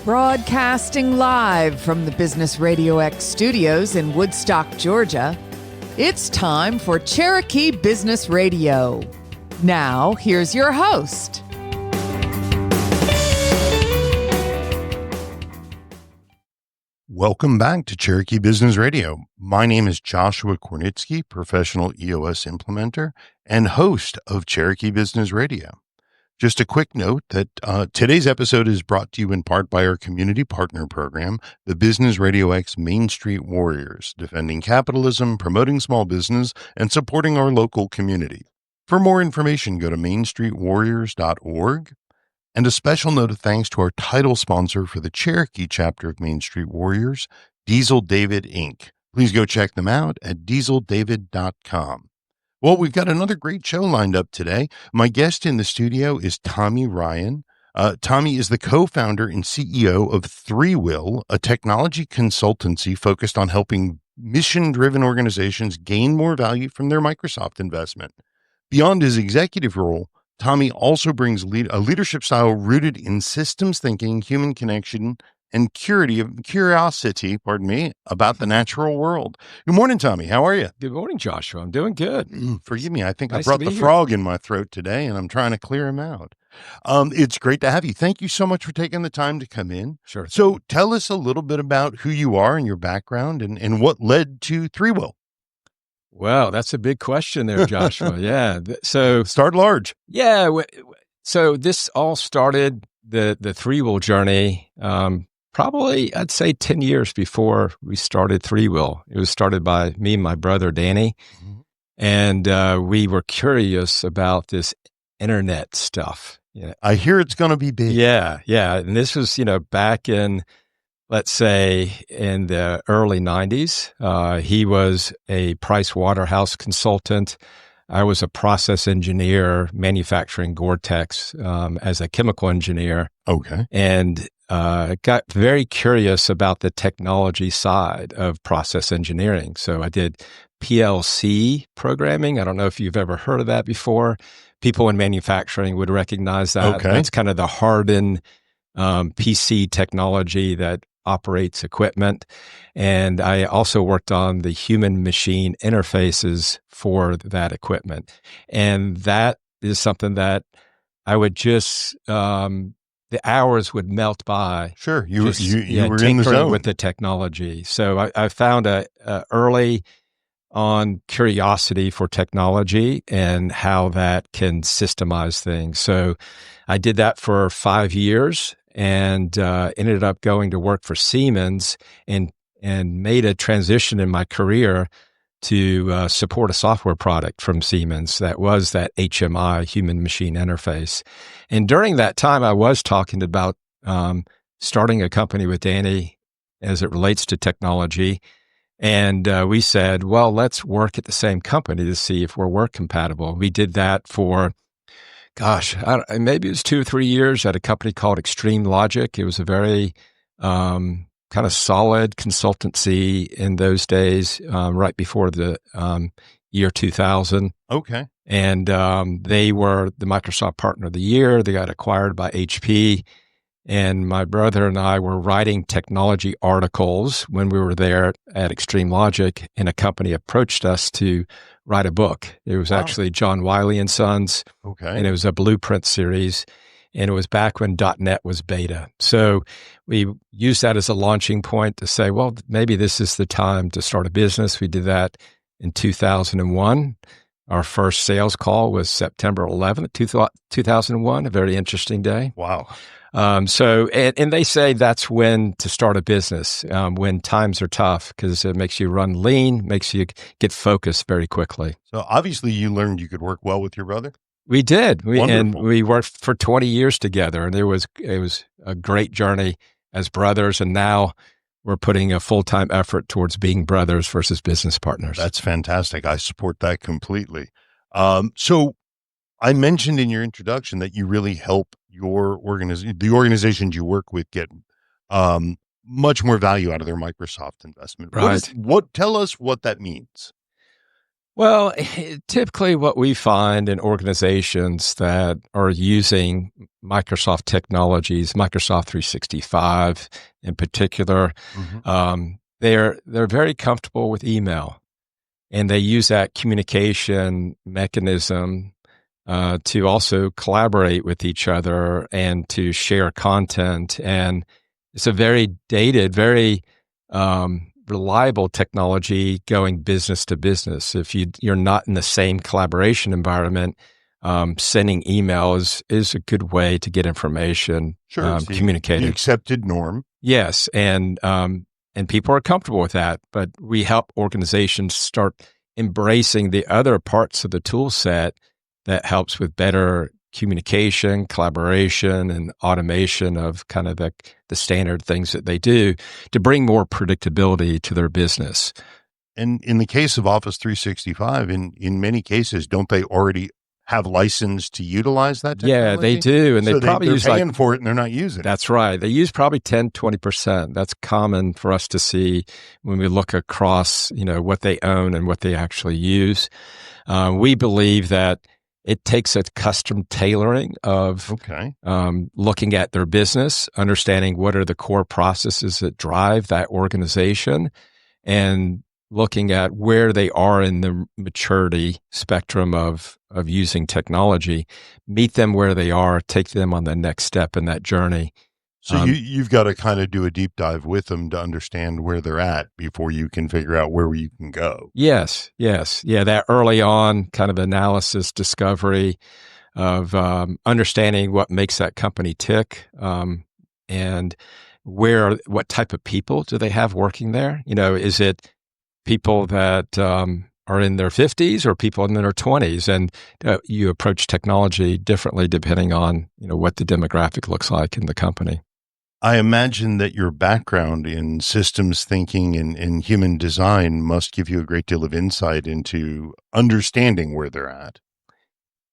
Broadcasting live from the Business Radio X studios in Woodstock, Georgia, it's time for Cherokee Business Radio. Now, here's your host. Welcome back to Cherokee Business Radio. My name is Joshua Kornitsky, professional EOS implementer and host of Cherokee Business Radio. Just a quick note that today's episode is brought to you in part by our community partner program, the Business Radio X Main Street Warriors, defending capitalism, promoting small business, and supporting our local community. For more information, go to mainstreetwarriors.org. And a special note of thanks to our title sponsor for the Cherokee chapter of Main Street Warriors, Diesel David Inc. Please go check them out at dieseldavid.com. Well, we've got another great show lined up today. My guest in the studio is Tommy Ryan. Tommy is the co-founder and CEO of ThreeWill, a technology consultancy focused on helping mission-driven organizations gain more value from their Microsoft investment. Beyond his executive role, Tommy also brings a leadership style rooted in systems thinking, human connection, and curiosity, about the natural world. Good morning, Tommy. How are you? Good morning, Joshua. I'm doing good. Forgive me. I think Nice I brought to the be here. frog in my throat today, and I'm trying to clear him out. It's great to have you. Thank you so much for taking the time to come in. Sure. So tell us a little bit about who you are and your background and what led to ThreeWill. Well, that's a big question there, Joshua. Yeah. So, Start large. yeah. So this all started the ThreeWill journey, probably I'd say 10 years before we started ThreeWill. It was started by me and my brother, Danny. Mhm. And we were curious about this internet stuff. Yeah. I hear it's going to be big. Yeah. And this was, back in, let's say, in the early 90s. He was a Price Waterhouse consultant. I was a process engineer manufacturing Gore-Tex as a chemical engineer, Okay. and got very curious about the technology side of process engineering. So I did PLC programming. I don't know if you've ever heard of that before. People in manufacturing would recognize that. Okay. That's kind of the hardened PC technology that operates equipment. And I also worked on the human-machine interfaces for that equipment. And that is something that I would just, the hours would melt by. Sure. You were in the tinkering zone. with the technology. So I found a early on curiosity for technology and how that can systemize things. So I did that for 5 years and ended up going to work for Siemens and made a transition in my career to support a software product from Siemens that was that HMI, human-machine interface. And during that time, I was talking about starting a company with Danny as it relates to technology. And we said, well, let's work at the same company to see if we're work compatible. We did that for, maybe it was 2 or 3 years at a company called Extreme Logic. It was a very kind of solid consultancy in those days, right before the year 2000. Okay. And they were the Microsoft Partner of the Year. They got acquired by HP. And my brother and I were writing technology articles when we were there at Extreme Logic, and a company approached us to write a book. It was actually John Wiley & Sons, Okay. and it was a blueprint series, and it was back when .NET was beta. So we used that as a launching point to say, well, maybe this is the time to start a business. We did that in 2001. Our first sales call was September 11th, 2001, a very interesting day. Wow. And they say that's when to start a business, when times are tough, because it makes you run lean, makes you get focused very quickly. So obviously you learned you could work well with your brother. We did. Wonderful. We worked for 20 years together, and it was a great journey as brothers. And now we're putting a full-time effort towards being brothers versus business partners. That's fantastic. I support that completely. So I mentioned in your introduction that you really help your the organizations you work with get much more value out of their Microsoft investment. Right. Tell us what that means. Well, typically what we find in organizations that are using Microsoft technologies, Microsoft 365 in particular, they're very comfortable with email, and they use that communication mechanism to also collaborate with each other and to share content. And it's a very dated, very reliable technology going business to business. If you're not in the same collaboration environment, sending emails is a good way to get information communicated. The accepted norm. Yes, and people are comfortable with that. But we help organizations start embracing the other parts of the tool set that helps with better communication, collaboration, and automation of kind of the standard things that they do to bring more predictability to their business. And in the case of Office 365, in many cases, don't they already have license to utilize that technology? Yeah, they do. And so they probably use they're paying for it and they're not using it. That's right. They use probably 10, 20%. That's common for us to see when we look across, what they own and what they actually use. We believe that it takes a custom tailoring of looking at their business, understanding what are the core processes that drive that organization, and looking at where they are in the maturity spectrum of using technology, meet them where they are, take them on the next step in that journey. So you've got to kind of do a deep dive with them to understand where they're at before you can figure out where you can go. Yes. Yeah, that early on kind of analysis, discovery of understanding what makes that company tick, and what type of people do they have working there? Is it people that are in their 50s or people in their 20s? And you approach technology differently depending on what the demographic looks like in the company. I imagine that your background in systems thinking and human design must give you a great deal of insight into understanding where they're at.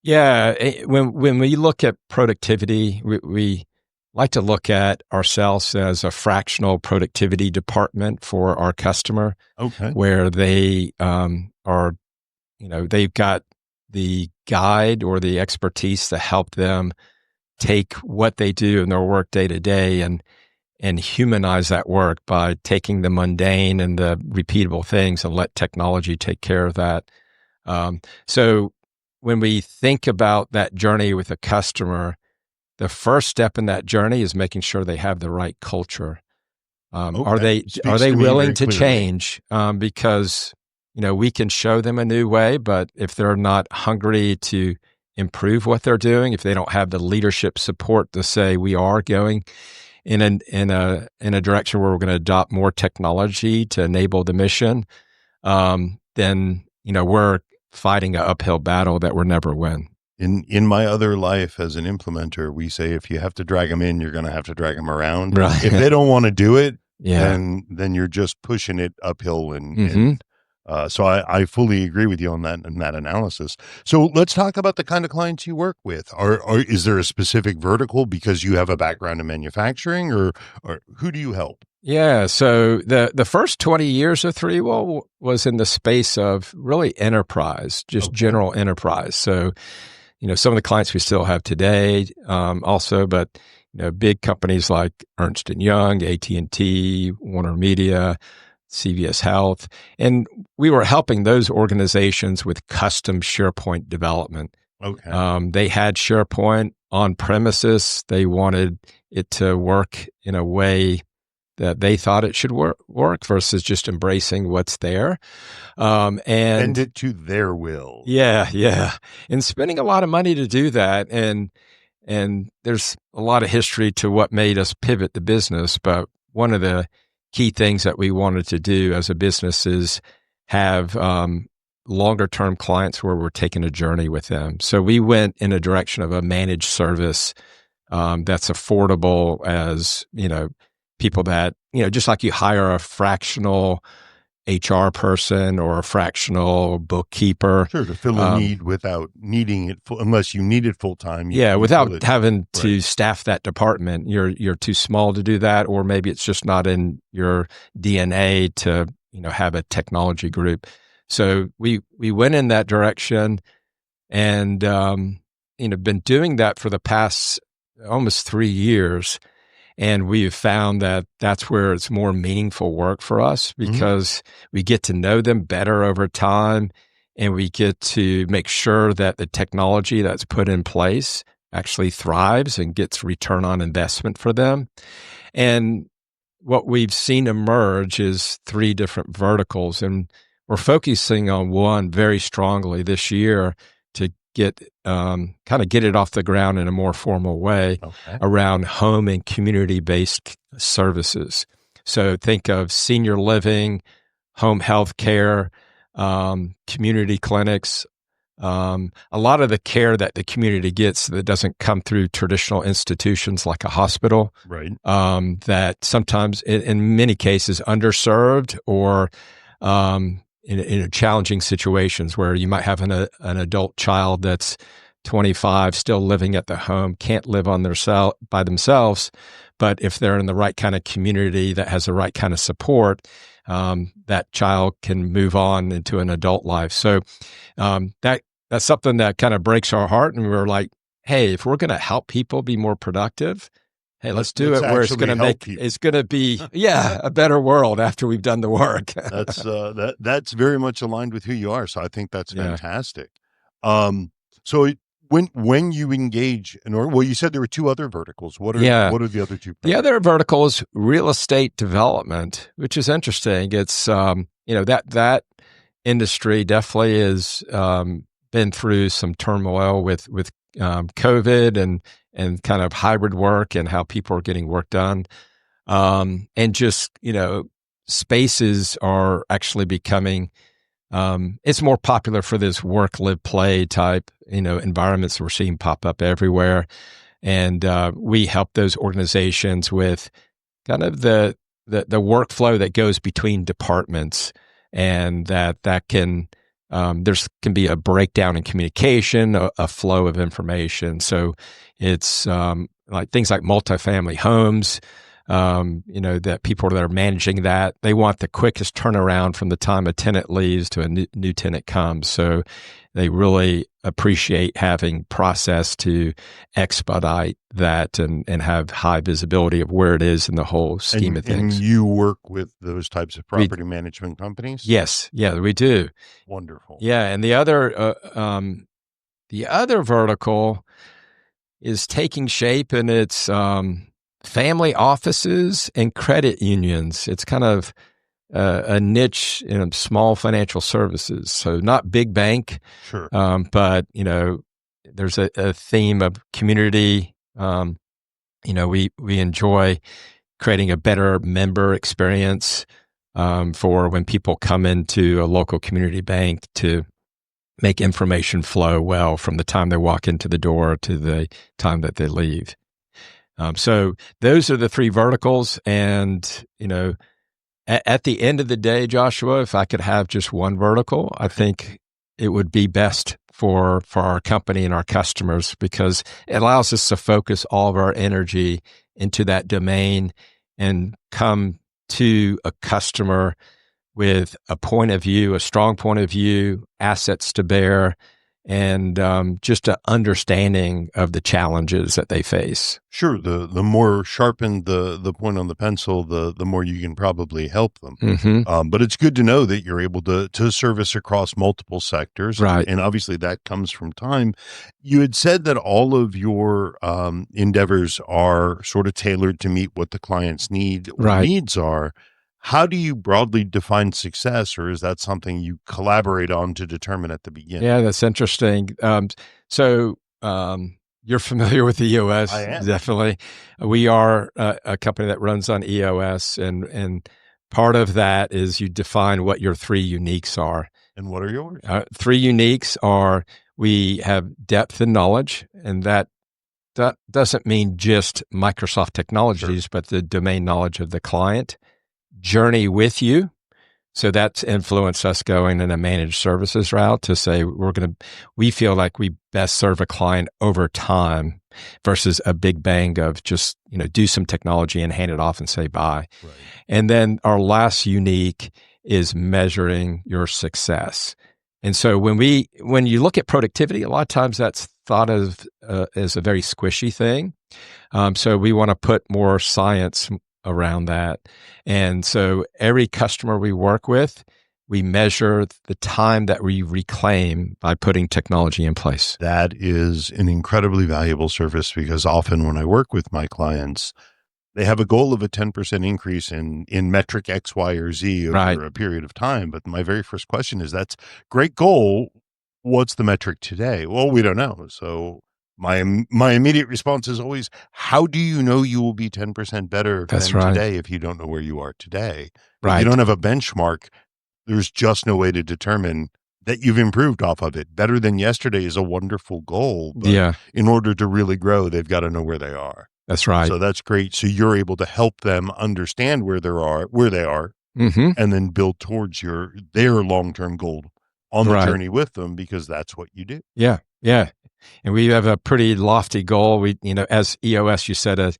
Yeah. When we look at productivity, we like to look at ourselves as a fractional productivity department for our customer, where they are, they've got the guide or the expertise to help them take what they do in their work day to day and humanize that work by taking the mundane and the repeatable things and let technology take care of that. So when we think about that journey with a customer, the first step in that journey is making sure they have the right culture. Are they willing to change? Because we can show them a new way, but if they're not hungry to improve what they're doing, if they don't have the leadership support to say we are going in a direction where we're going to adopt more technology to enable the mission, then we're fighting an uphill battle that we'll never win. In my other life as an implementer, we say if you have to drag them in, you're going to have to drag them around. Right. If they don't want to do it, then you're just pushing it uphill. And so I fully agree with you on that analysis. So let's talk about the kind of clients you work with. Is there a specific vertical because you have a background in manufacturing, or who do you help? Yeah, so the first 20 years of ThreeWill was in the space of really enterprise, just general enterprise. So, some of the clients we still have today also, but, big companies like Ernst & Young, AT&T, Warner Media, CVS Health. And we were helping those organizations with custom SharePoint development. They had SharePoint on premises. They wanted it to work in a way that they thought it should work versus just embracing what's there. And bend it to their will. Yeah. And spending a lot of money to do that. And there's a lot of history to what made us pivot the business. But one of the key things that we wanted to do as a business is have longer term clients where we're taking a journey with them. So we went in a direction of a managed service that's affordable as, people that, just like you hire a fractional HR person or a fractional bookkeeper. Sure, to fill a need without needing it unless you need it full time. Without having to staff that department. You're too small to do that, or maybe it's just not in your DNA to, have a technology group. So we went in that direction, and been doing that for the past almost 3 years. And we've found that that's where it's more meaningful work for us, because we get to know them better over time, and we get to make sure that the technology that's put in place actually thrives and gets return on investment for them. And what we've seen emerge is 3 different verticals, and we're focusing on one very strongly this year to get get it off the ground in a more formal way around home and community-based services. So think of senior living, home health care, community clinics, a lot of the care that the community gets that doesn't come through traditional institutions like a hospital, right? That sometimes, in many cases, underserved or in challenging situations where you might have an adult child that's 25, still living at the home, can't live on by themselves. But if they're in the right kind of community that has the right kind of support, that child can move on into an adult life. So that's something that kind of breaks our heart. And we're like, hey, if we're going to help people be more productive, hey, let's do it where it's going to be, a better world after we've done the work. That's very much aligned with who you are. So I think that's fantastic. So when you engage you said there were 2 other verticals. What are the other 2? The other vertical is real estate development, which is interesting. It's, that industry definitely has been through some turmoil with COVID and kind of hybrid work and how people are getting work done. And just, spaces are actually becoming, it's more popular for this work, live, play type, environments we're seeing pop up everywhere. And we help those organizations with kind of the workflow that goes between departments, and that can, can be a breakdown in communication, a flow of information. So it's like things like multifamily homes, that people that are managing that, they want the quickest turnaround from the time a tenant leaves to a new tenant comes. So they really appreciate having process to expedite that and have high visibility of where it is in the whole scheme of things. And you work with those types of property management companies? Yes. Yeah, we do. Wonderful. Yeah. And the other vertical is taking shape, and it's family offices and credit unions. It's kind of a niche in small financial services. So not big bank, sure. But there's a theme of community. We enjoy creating a better member experience for when people come into a local community bank, to make information flow well from the time they walk into the door to the time that they leave. So those are the 3 verticals. And, at the end of the day, Joshua, if I could have just one vertical, I think it would be best for our company and our customers, because it allows us to focus all of our energy into that domain and come to a customer with a point of view, a strong point of view, assets to bear, and just an understanding of the challenges that they face. Sure. The more sharpened the point on the pencil, the more you can probably help them. Mm-hmm. But it's good to know that you're able to service across multiple sectors. Right. And obviously that comes from time. You had said that all of your endeavors are sort of tailored to meet what the client's needs are. How do you broadly define success, or is that something you collaborate on to determine at the beginning? Yeah, that's interesting. So you're familiar with the EOS? I am. Definitely. We are a company that runs on EOS, and part of that is you define what your 3 uniques are. And what are yours? 3 uniques are, we have depth and knowledge, and that doesn't mean just Microsoft technologies, sure, but the domain knowledge of the client. Journey with you. So that's influenced us going in a managed services route to say we feel like we best serve a client over time versus a big bang of just, do some technology and hand it off and say bye. Right. And then our last unique is measuring your success. And so when you look at productivity, a lot of times that's thought of as a very squishy thing. So we want to put more science around that. And so every customer we work with, we measure the time that we reclaim by putting technology in place. That is an incredibly valuable service, because often when I work with my clients, they have a goal of a 10% increase in metric X, Y, or Z over a period of time. But my very first question is, that's great goal. What's the metric today? Well, we don't know. So my immediate response is always, how do you know you will be 10% better than today if you don't know where you are today? If you don't have a benchmark, there's just no way to determine that you've improved off of it. Better than yesterday is a wonderful goal. But in order to really grow, they've got to know where they are. That's right. So that's great. So you're able to help them understand where they are, and then build towards their long-term goal on the journey with them, because that's what you do. Yeah. Yeah. And we have a pretty lofty goal. We, as EOS, you set a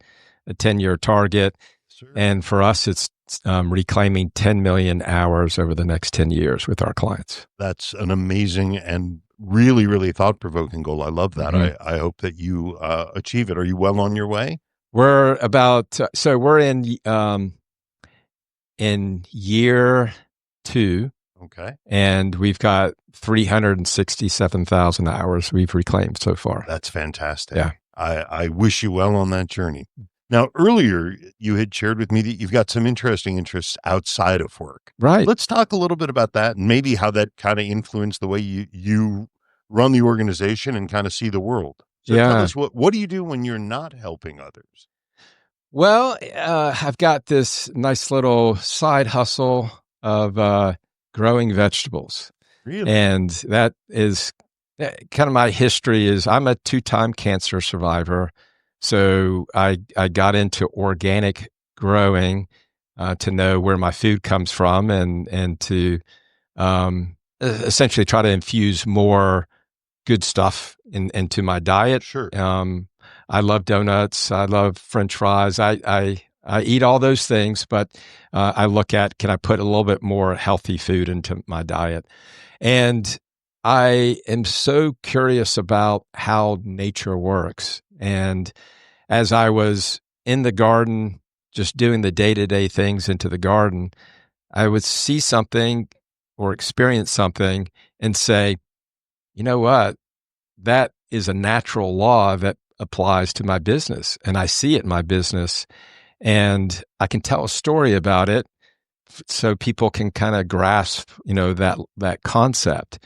10-year target. Sure. And for us, it's reclaiming 10 million hours over the next 10 years with our clients. That's an amazing and really, really thought-provoking goal. I love that. I hope that you achieve it. Are you well on your way? We're about, we're in year 2. Okay. And we've got 367,000 hours we've reclaimed so far. That's fantastic. Yeah. I wish you well on that journey. Now, earlier, you had shared with me that you've got some interesting interests outside of work. Right. Let's talk a little bit about that, and maybe how that kind of influenced the way you run the organization and kind of see the world. So tell us, what do you do when you're not helping others? Well, I've got this nice little side hustle of growing vegetables. Really? And that is kind of my history. Is I'm a 2-time cancer survivor. So I got into organic growing to know where my food comes from, and to essentially try to infuse more good stuff into my diet. Sure. I love donuts. I love French fries. I eat all those things, but I look at, can I put a little bit more healthy food into my diet? And I am so curious about how nature works. And as I was in the garden, just doing the day-to-day things into the garden, I would see something or experience something and say, you know what? That is a natural law that applies to my business. And I see it in my business. And I can tell a story about it so people can kind of grasp, that concept.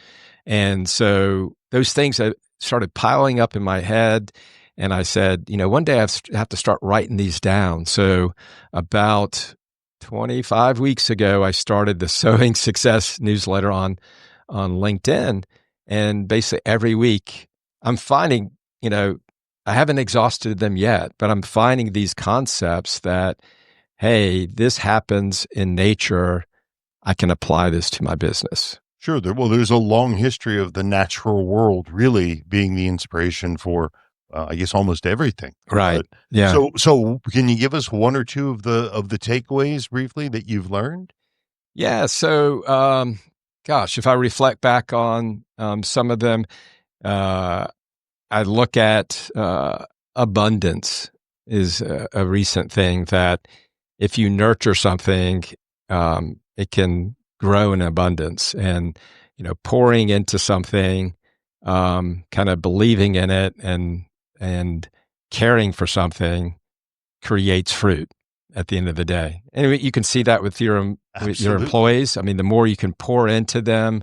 And so those things started piling up in my head. And I said, one day I have to start writing these down. So about 25 weeks ago, I started the Sowing Success newsletter on LinkedIn. And basically every week I'm finding, I haven't exhausted them yet, but I'm finding these concepts that, hey, this happens in nature. I can apply this to my business. Sure. There's a long history of the natural world really being the inspiration for, I guess, almost everything. Right. But, yeah. So can you give us one or two of the takeaways briefly that you've learned? Yeah. So, if I reflect back on some of them, I look at abundance is a recent thing, that if you nurture something, it can grow in abundance. And, pouring into something, kind of believing in it and caring for something creates fruit at the end of the day. And you can see that with your employees. I mean, the more you can pour into them,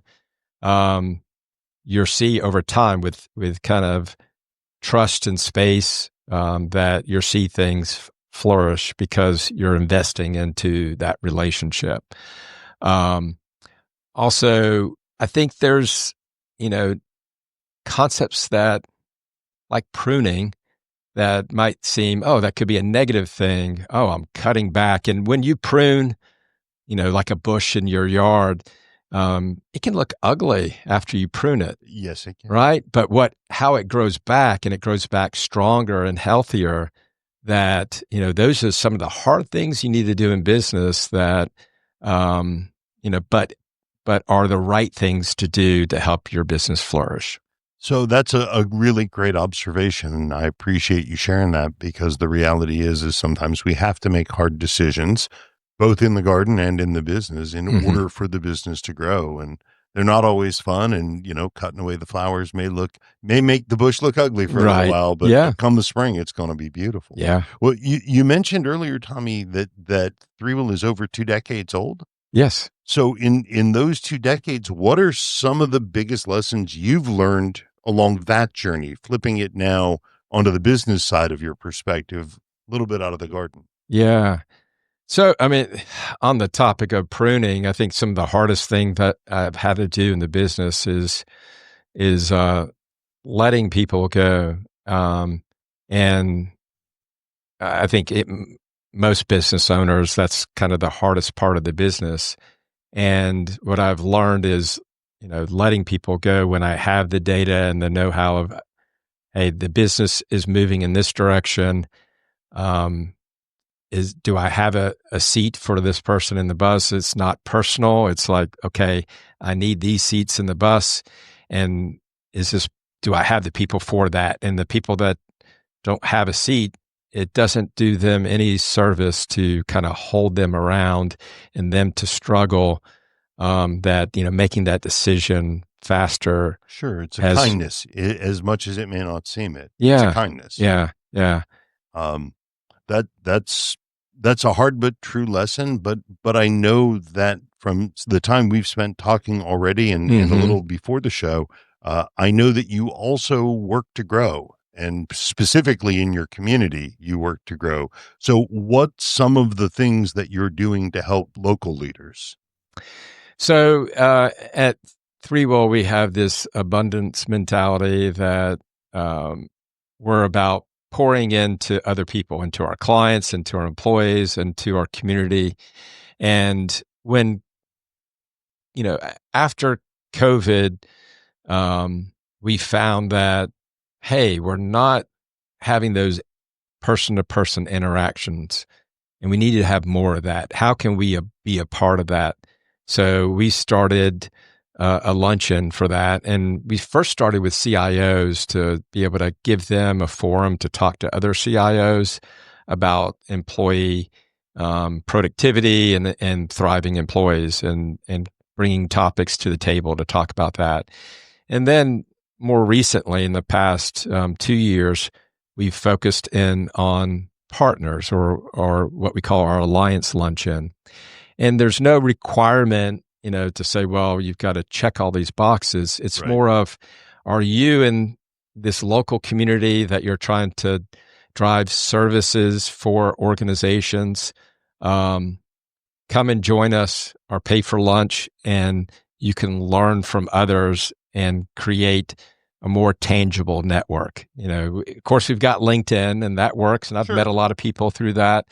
you'll see over time with kind of trust and space, that you'll see things flourish because you're investing into that relationship. Also, I think there's, concepts that, like pruning, that might seem, that could be a negative thing. Oh, I'm cutting back. And when you prune, like a bush in your yard, it can look ugly after you prune it. Yes, it can. Right? But how it grows back, and it grows back stronger and healthier, that, those are some of the hard things you need to do in business that, but are the right things to do to help your business flourish. So that's a really great observation, and I appreciate you sharing that, because the reality is sometimes we have to make hard decisions, both in the garden and in the business, in order for the business to grow. And they're not always fun, and cutting away the flowers may make the bush look ugly for a little while, but come the spring, it's going to be beautiful. Yeah. Well, you mentioned earlier, Tommy, that ThreeWill is over 2 decades old. Yes. So in those 2 decades, what are some of the biggest lessons you've learned along that journey, flipping it now onto the business side of your perspective, a little bit out of the garden? Yeah. So, I mean, on the topic of pruning, I think some of the hardest thing that I've had to do in the business is letting people go. And I think most business owners, that's kind of the hardest part of the business. And what I've learned is, letting people go when I have the data and the know-how of, hey, the business is moving in this direction. Do I have a seat for this person in the bus? It's not personal. It's like, okay, I need these seats in the bus. And do I have the people for that? And the people that don't have a seat, it doesn't do them any service to kind of hold them around and them to struggle, making that decision faster. Sure. It's a kindness, as much as it may not seem it. Yeah. It's a kindness. Yeah. Yeah. That's a hard but true lesson, but I know that from the time we've spent talking already and a little before the show, I know that you also work to grow, and specifically in your community, you work to grow. So what's some of the things that you're doing to help local leaders? So at ThreeWill, we have this abundance mentality that we're about pouring into other people, into our clients, into our employees, into our community. And when, after COVID, we found that, hey, we're not having those person-to-person interactions, and we need to have more of that. How can we be a part of that? So we started a luncheon for that. And we first started with CIOs to be able to give them a forum to talk to other CIOs about employee productivity and thriving employees, and bringing topics to the table to talk about that. And then more recently, in the past 2 years, we've focused in on partners, or what we call our alliance luncheon. And there's no requirement, to say, well, you've got to check all these boxes. It's Right. more of, are you in this local community that you're trying to drive services for organizations? Come and join us, or pay for lunch, and you can learn from others and create a more tangible network. Of course, we've got LinkedIn, and that works, and I've met a lot of people through that.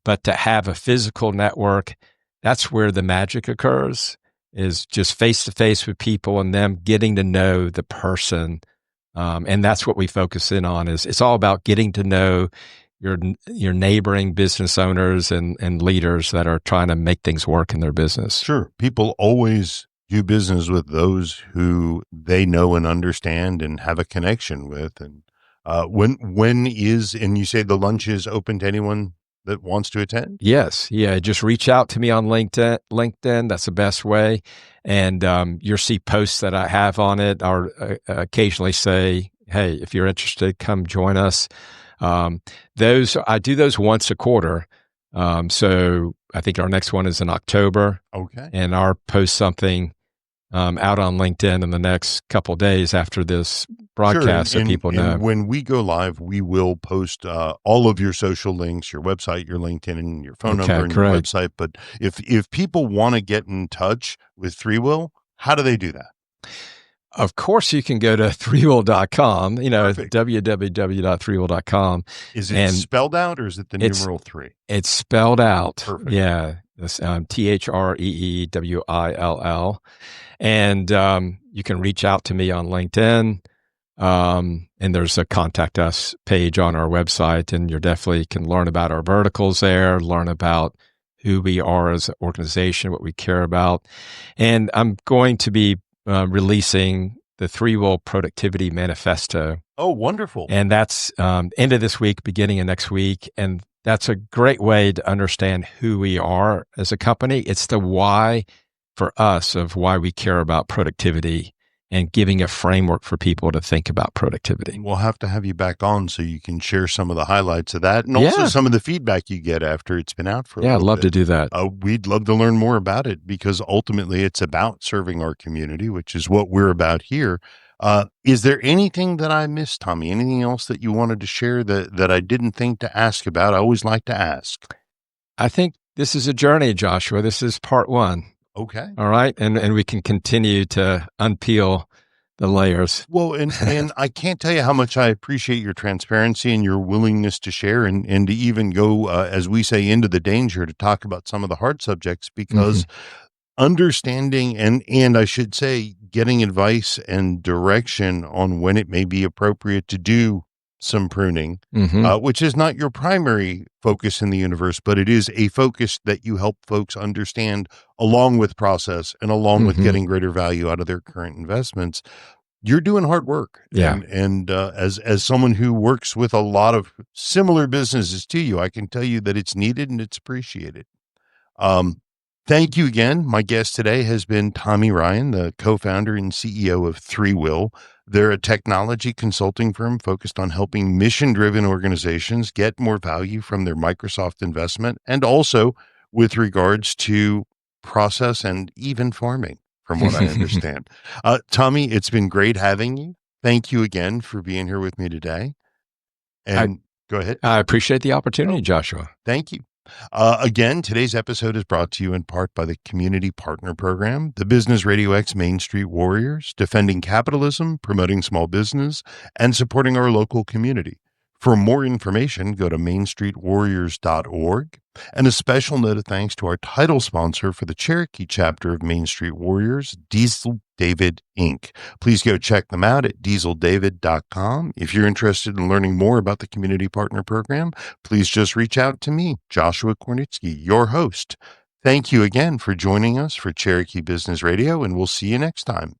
But to have a physical network, that's where the magic occurs, is just face-to-face with people and them getting to know the person. And that's what we focus in on, is it's all about getting to know your neighboring business owners and leaders that are trying to make things work in their business. Sure. People always do business with those who they know and understand and have a connection with. And and you say the lunch is open to anyone that wants to attend? Yes. Yeah. Just reach out to me on LinkedIn. That's the best way. And you'll see posts that I have on it, or occasionally say, hey, if you're interested, come join us. I do those once a quarter. So I think our next one is in October. Okay. And I'll post something out on LinkedIn in the next couple of days after this broadcast, so people know. And when we go live, we will post all of your social links, your website, your LinkedIn, and your phone number, and your website. But if people want to get in touch with ThreeWill, how do they do that? Of course, you can go to ThreeWill.com, Perfect. www.threewill.com. Is it spelled out, or is it the numeral 3? It's spelled out. Perfect. Yeah. It's ThreeWill. And you can reach out to me on LinkedIn. And there's a contact us page on our website, and you definitely can learn about our verticals there, learn about who we are as an organization, what we care about. And I'm going to be releasing the ThreeWill Productivity Manifesto. Oh, wonderful. And that's end of this week, beginning of next week. And that's a great way to understand who we are as a company. It's the why for us of why we care about productivity and giving a framework for people to think about productivity. We'll have to have you back on so you can share some of the highlights of that and also some of the feedback you get after it's been out for a I'd little love bit. to do that. We'd love to learn more about it because ultimately it's about serving our community, which is what we're about here. Is there anything that I missed, Tommy? Anything else that you wanted to share that I didn't think to ask about? I always like to ask. I think this is a journey, Joshua. This is part one. Okay. All right. And we can continue to unpeel the layers. Well, and I can't tell you how much I appreciate your transparency and your willingness to share and to even go, as we say, into the danger to talk about some of the hard subjects because understanding and I should say getting advice and direction on when it may be appropriate to do some pruning, which is not your primary focus in the universe, but it is a focus that you help folks understand along with process and along with getting greater value out of their current investments. You're doing hard work. Yeah. And as someone who works with a lot of similar businesses to you, I can tell you that it's needed and it's appreciated. Thank you again. My guest today has been Tommy Ryan, the co-founder and CEO of ThreeWill. They're a technology consulting firm focused on helping mission-driven organizations get more value from their Microsoft investment and also with regards to process and even farming, from what I understand. Tommy, it's been great having you. Thank you again for being here with me today. And go ahead. I appreciate the opportunity, Joshua. Thank you. Again, today's episode is brought to you in part by the Community Partner Program, the Business Radio X Main Street Warriors, defending capitalism, promoting small business, and supporting our local community. For more information, go to mainstreetwarriors.org. And a special note of thanks to our title sponsor for the Cherokee chapter of Main Street Warriors, Diesel David Inc. Please go check them out at dieseldavid.com. If you're interested in learning more about the Community Partner Program, please just reach out to me, Joshua Kornitsky, your host. Thank you again for joining us for Cherokee Business Radio, and we'll see you next time.